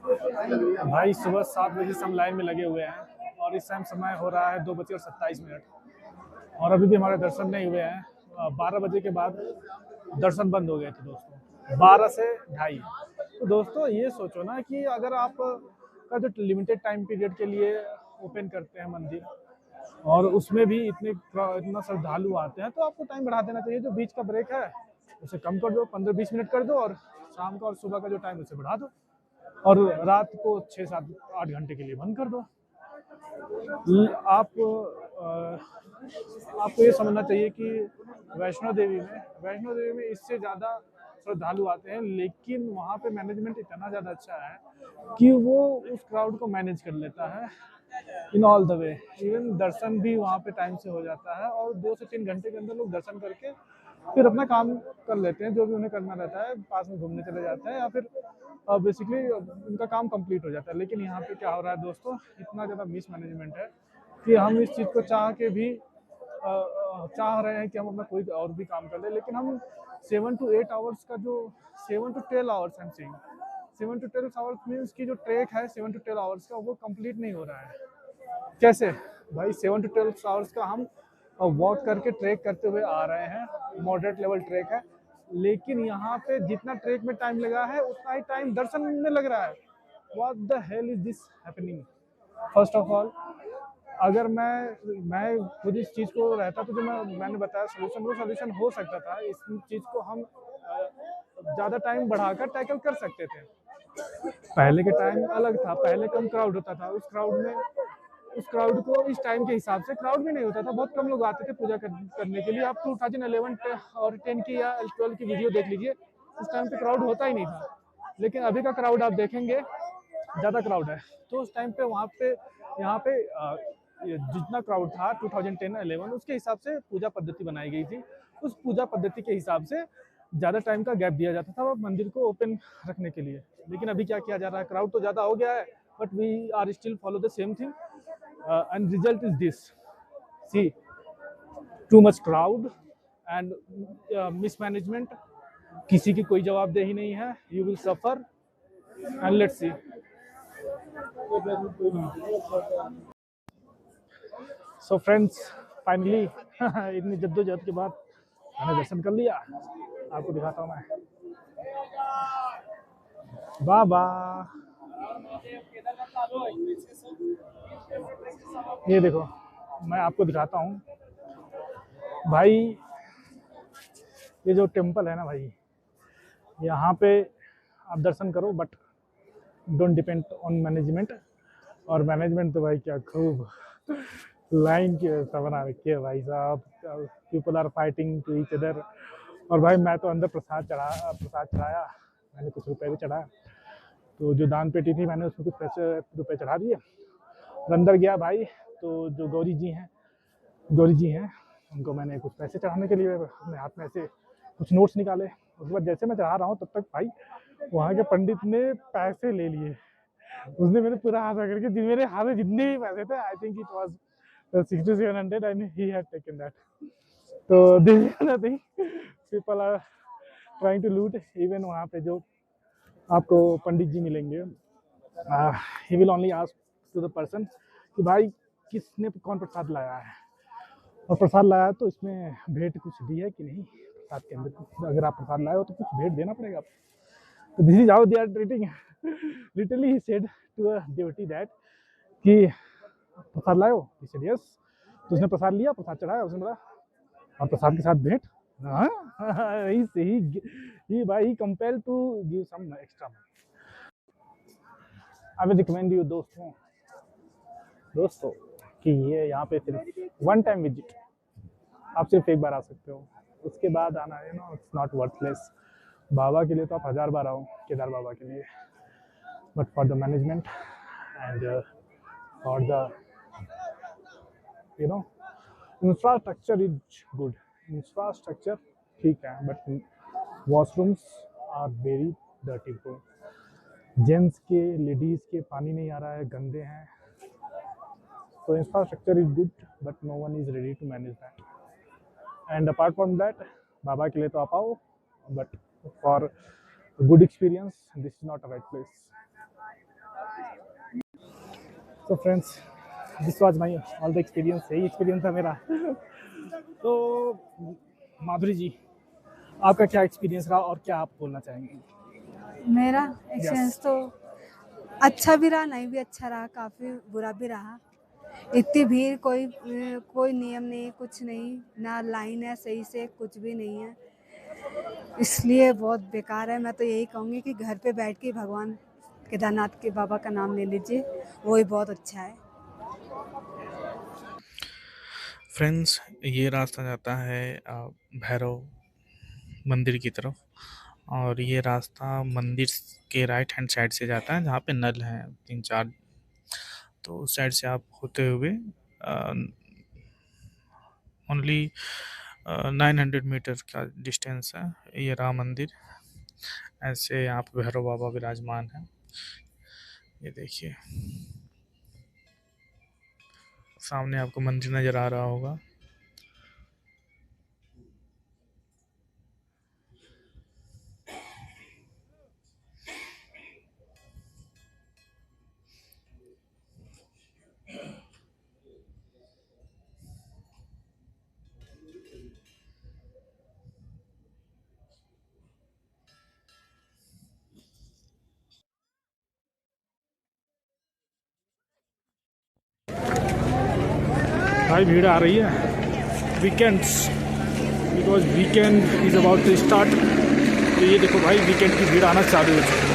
भाई सुबह 7 बजे से हम लाइन में लगे हुए हैं और इस टाइम समय हो रहा है 2:27 और अभी भी हमारे दर्शन नहीं हुए हैं। 12 बजे के बाद दर्शन बंद हो गए थे दोस्तों, 12 से 2:30। तो दोस्तों ये सोचो ना कि अगर आप का जो लिमिटेड टाइम पीरियड के लिए ओपन करते हैं मंदिर और उसमें भी इतना श्रद्धालु आते हैं, तो आपको टाइम बढ़ा देना चाहिए। जो बीच का ब्रेक है उसे कम कर दो, 15-20 मिनट कर दो, और शाम का और सुबह का जो टाइम उसे बढ़ा दो, और रात को 6-7-8 घंटे के लिए बंद कर दो। आपको ये समझना चाहिए कि वैष्णो देवी में इससे ज़्यादा श्रद्धालु आते हैं, लेकिन वहाँ पे मैनेजमेंट इतना ज़्यादा अच्छा है कि वो उस क्राउड को मैनेज कर लेता है in all the way. Even darshan भी वहाँ पे टाइम से हो जाता है और 2 से 3 घंटे के अंदर लोग दर्शन करके फिर अपना काम कर लेते हैं, जो भी उन्हें करना रहता है। पास में घूमने चले जाते हैं या फिर बेसिकली उनका काम कंप्लीट हो जाता है। लेकिन यहाँ पे क्या हो रहा है दोस्तों, इतना ज़्यादा मिस मैनेजमेंट है कि हम इस चीज़ को चाह रहे हैं कि हम अपना कोई और भी काम कर ले, लेकिन हम 7 to 8 आवर्स का जो 7 to 12 आवर्स हम सेइंग 7 to 12 आवर्स मीन्स की जो ट्रैक है 7 to 12 आवर्स का, वो कंप्लीट नहीं हो रहा है। कैसे भाई? 7 to 12 आवर्स का हम वॉक करके ट्रैक करते हुए आ रहे हैं, मॉडरेट लेवल ट्रैक है, लेकिन यहाँ पे जितना ट्रैक में टाइम लगा है उतना ही टाइम दर्शन में लग रहा है। What the hell is this happening? First of all, अगर मैं खुद इस चीज़ को रहता तो जो मैंने बताया सोल्यूशन हो सकता था। इस चीज़ को हम ज़्यादा टाइम बढ़ाकर टैकल कर सकते थे। पहले के टाइम अलग था, पहले कम क्राउड होता था। उस क्राउड को इस टाइम के हिसाब से क्राउड भी नहीं होता था, बहुत कम लोग आते थे पूजा करने के लिए। आप 2011 और 10 की या 12 की वीडियो देख लीजिए, उस टाइम पे क्राउड होता ही नहीं था। लेकिन अभी का क्राउड आप देखेंगे, ज़्यादा क्राउड है। तो उस टाइम पे यहाँ पे जितना क्राउड था 2010-11 उसके हिसाब से पूजा पद्धति बनाई गई थी। उस पूजा पद्धति के हिसाब से ज़्यादा टाइम का गैप दिया जाता था मंदिर को ओपन रखने के लिए। लेकिन अभी क्या किया जा रहा है, क्राउड तो ज़्यादा हो गया है, but we are still follow the same thing, and result is this. See, too much crowd and mismanagement, किसी की कोई जवाबदेही नहीं है। You will suffer and let's see. So friends, finally इतनी जद्दोजहद के बाद मैंने दर्शन कर लिया। आपको दिखाता हूँ मैं, बाबा। ये देखो, मैं आपको दिखाता हूँ भाई। ये जो टेम्पल है ना भाई, यहाँ पे आप दर्शन करो, but don't depend on management. और मैनेजमेंट तो भाई क्या खूब लाइन की व्यवस्था बना रखी है भाई साहब। People are fighting to each other. और भाई मैं तो अंदर प्रसाद चढ़ाया, मैंने कुछ रुपए भी चढ़ाया। तो जो दान पेटी थी, मैंने उसमें कुछ रुपए चढ़ा दिए और अंदर गया भाई। तो जो गौरी जी हैं, उनको मैंने कुछ पैसे चढ़ाने के लिए अपने हाथ में ऐसे कुछ नोट्स निकाले। उसके बाद जैसे मैं चढ़ा रहा हूँ, तब तक भाई वहाँ के पंडित ने पैसे ले लिए। उसने मेरे पूरा हाथ पकड़ के, मेरे हाथ में जितने भी पैसे थे, I think it was 6700, and he had taken that. तो this is nothing, people are trying to loot. Even वहाँ पे जो आपको पंडित जी मिलेंगे, he will only ask to the person कि भाई किसने कौन प्रसाद लाया है, और प्रसाद लाया तो इसमें भेंट कुछ दी है कि नहीं। प्रसाद के अंदर अगर आप प्रसाद लाए हो तो कुछ भेंट देना पड़ेगा। तो this is how they are treating. Literally he said to a devotee that कि प्रसाद लाए हो? He said yes. तो उसने प्रसाद लिया, प्रसाद चढ़ाया, उसने बोला और प्रसाद के साथ भेंट। ही भाई he compelled to give some extra money. I will recommend you दोस्तों कि ये यहाँ पे सिर्फ वन टाइम विजिट, आप सिर्फ एक बार आ सकते हो, उसके बाद आना है ना, इट्स नॉट वर्थलेस। बाबा के लिए तो आप 1000 बार आओ, केदार बाबा के लिए, but for the management and for the infrastructure is good. Infrastructure ठीक है, but washrooms are very dirty bro. Gents के, लेडीज़ के पानी नहीं आ रहा है, गंदे हैं। So infrastructure is good, but no one is ready to manage that. And apart from that, बाबा के लिए तो आप आओ, but for good experience, this is not a right place. तो friends, this was my all the experience, यही experience था मेरा। तो माधुरी जी, आपका क्या एक्सपीरियंस रहा और क्या आप बोलना चाहेंगे? मेरा एक्सपीरियंस यस। तो अच्छा भी रहा, नहीं भी अच्छा रहा, काफ़ी बुरा भी रहा। इतनी भीड़, कोई नियम नहीं, कुछ नहीं, ना लाइन है सही से, कुछ भी नहीं है, इसलिए बहुत बेकार है। मैं तो यही कहूँगी कि घर पे बैठ के भगवान केदारनाथ के बाबा का नाम ले लीजिए, वो ही बहुत अच्छा है। फ्रेंड्स, ये रास्ता जाता है भैरव मंदिर की तरफ, और ये रास्ता मंदिर के राइट हैंड साइड से जाता है, जहाँ पे नल हैं 3-4। तो उस साइड से आप होते हुए ओनली 900 मीटर का डिस्टेंस है, ये राम मंदिर। ऐसे यहाँ पे भैरव बाबा विराजमान है, ये देखिए सामने आपको मंदिर नज़र आ रहा होगा। भाई भीड़ आ रही है weekends, because weekend is about to start. तो ये देखो भाई, वीकेंड की भीड़ आना चालू हो चुकी है।